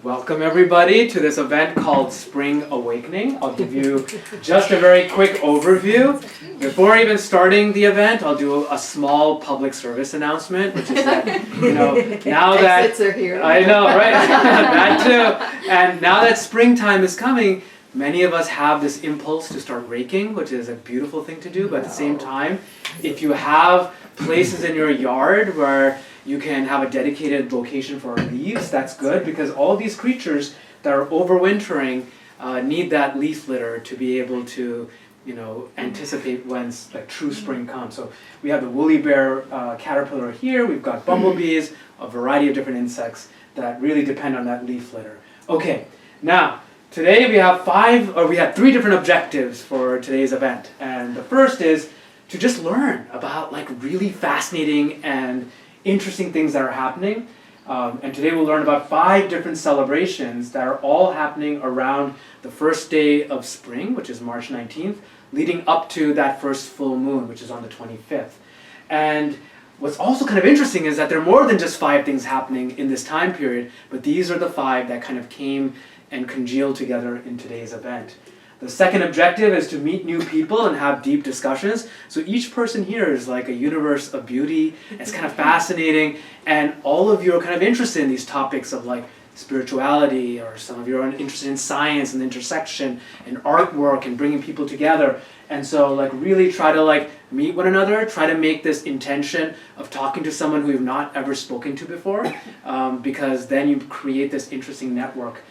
Welcome everybody to this event called Spring Awakening. I'll give you just a very quick overview. Before even starting the event, I'll do a small public service announcement, which is that, now that... Exits are here. I know, right? That too. And now that springtime is coming, many of us have this impulse to start raking, which is a beautiful thing to do, but at the same time, if you have places in your yard where you can have a dedicated location for leaves, that's good, because all these creatures that are overwintering need that leaf litter to be able to, anticipate when true spring comes. So we have the woolly bear caterpillar here, we've got bumblebees, a variety of different insects that really depend on that leaf litter. Okay, now, today we have three different objectives for today's event. And the first is to just learn about really fascinating and interesting things that are happening. And today we'll learn about 5 different celebrations that are all happening around the first day of spring, which is March 19th, leading up to that first full moon, which is on the 25th. And what's also kind of interesting is that there are more than just 5 things happening in this time period, but these are the 5 that kind of came and congealed together in today's event. The second objective is to meet new people and have deep discussions. So each person here is like a universe of beauty. It's kind of fascinating, and all of you are kind of interested in these topics of spirituality, or some of you are interested in science and the intersection and artwork and bringing people together. And so really try to meet one another, try to make this intention of talking to someone who you've not ever spoken to before, because then you create this interesting network.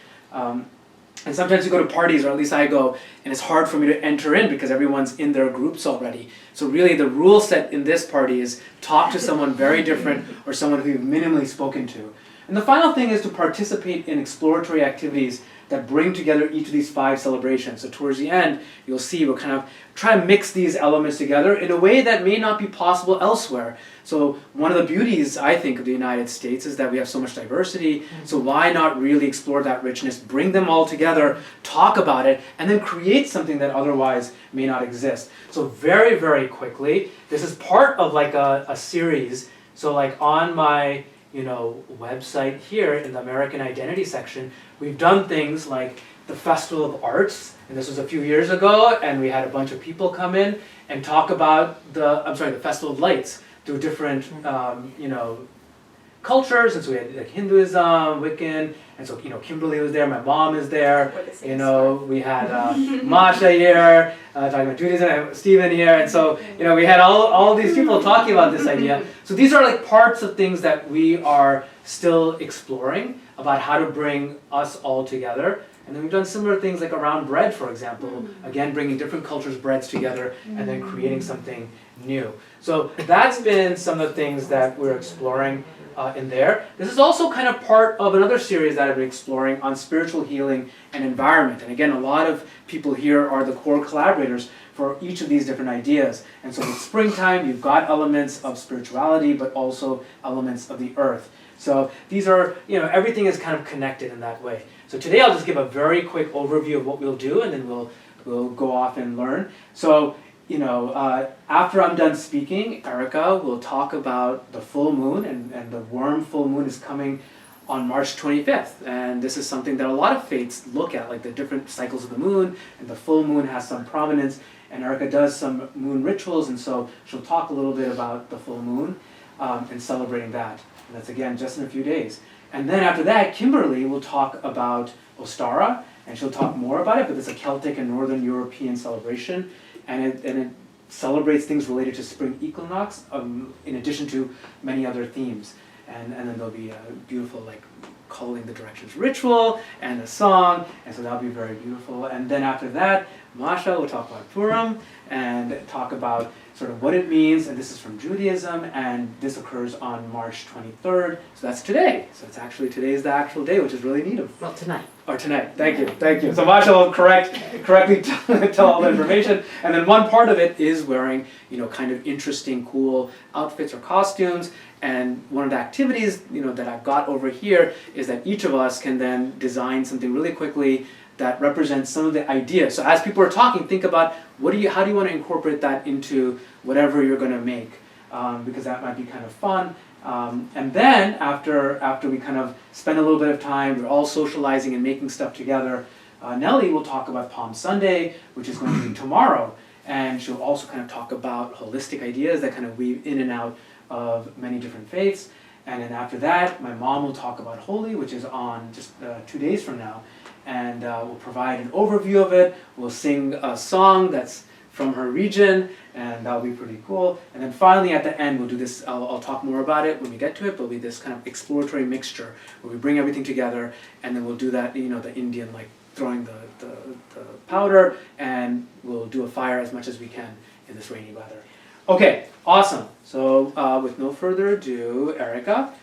And sometimes you go to parties, or at least I go, and it's hard for me to enter in because everyone's in their groups already. So really the rule set in this party is talk to someone very different or someone who you've minimally spoken to. And the final thing is to participate in exploratory activities that bring together each of these 5 celebrations. So towards the end, you'll see we'll kind of try to mix these elements together in a way that may not be possible elsewhere. So one of the beauties, I think, of the United States is that we have so much diversity. So why not really explore that richness, bring them all together, talk about it, and then create something that otherwise may not exist. So very, very quickly, this is part of a series. So on my website here in the American Identity section, we've done things like the Festival of Arts, and this was a few years ago, and we had a bunch of people come in and talk about the Festival of Lights through different, cultures. And so we had Hinduism, Wiccan, and so Kimberly was there, my mom is there, we had Masha here talking about Judaism, and Stephen here, and so we had all these people talking about this idea. So these are parts of things that we are still exploring about how to bring us all together. And then we've done similar things around bread, for example, again bringing different cultures' breads together and then creating something new. So that's been some of the things that we're exploring in there. This is also kind of part of another series that I've been exploring on spiritual healing and environment. And again, a lot of people here are the core collaborators for each of these different ideas. And so with springtime, you've got elements of spirituality, but also elements of the earth. So these are, everything is kind of connected in that way. So today I'll just give a very quick overview of what we'll do, and then we'll go off and learn. So after I'm done speaking, Erica will talk about the full moon, and the worm full moon is coming on March 25th. And this is something that a lot of faiths look at, the different cycles of the moon, and the full moon has some prominence. And Erica does some moon rituals, and so she'll talk a little bit about the full moon and celebrating that. And that's again just in a few days. And then after that, Kimberly will talk about Ostara, and she'll talk more about it, but it's a Celtic and Northern European celebration. And it celebrates things related to spring equinox, in addition to many other themes. And then there'll be a beautiful calling the directions ritual and a song, and so that'll be very beautiful. And then after that, Masha will talk about Purim and talk about sort of what it means, and this is from Judaism, and this occurs on March 23rd, so that's today. So it's actually, today is the actual day, which is really neat. Well, tonight. Or tonight, thank you. So Masha will correctly tell all the information, and then one part of it is wearing, kind of interesting, cool outfits or costumes, and one of the activities, that I've got over here is that each of us can then design something really quickly that represents some of the ideas. So as people are talking, think about how do you want to incorporate that into whatever you're going to make, because that might be kind of fun. And then after we kind of spend a little bit of time, we're all socializing and making stuff together, Nellie will talk about Palm Sunday, which is going to be tomorrow. And she'll also kind of talk about holistic ideas that kind of weave in and out of many different faiths. And then after that, my mom will talk about Holi, which is on just 2 days from now. And we'll provide an overview of it. We'll sing a song that's from her region, and that'll be pretty cool. And then finally at the end, we'll do this, I'll talk more about it when we get to it, but it'll be this kind of exploratory mixture where we bring everything together, and then we'll do that, you know, the Indian, like throwing the powder, and we'll do a fire as much as we can in this rainy weather. Okay, awesome. So with no further ado, Erica,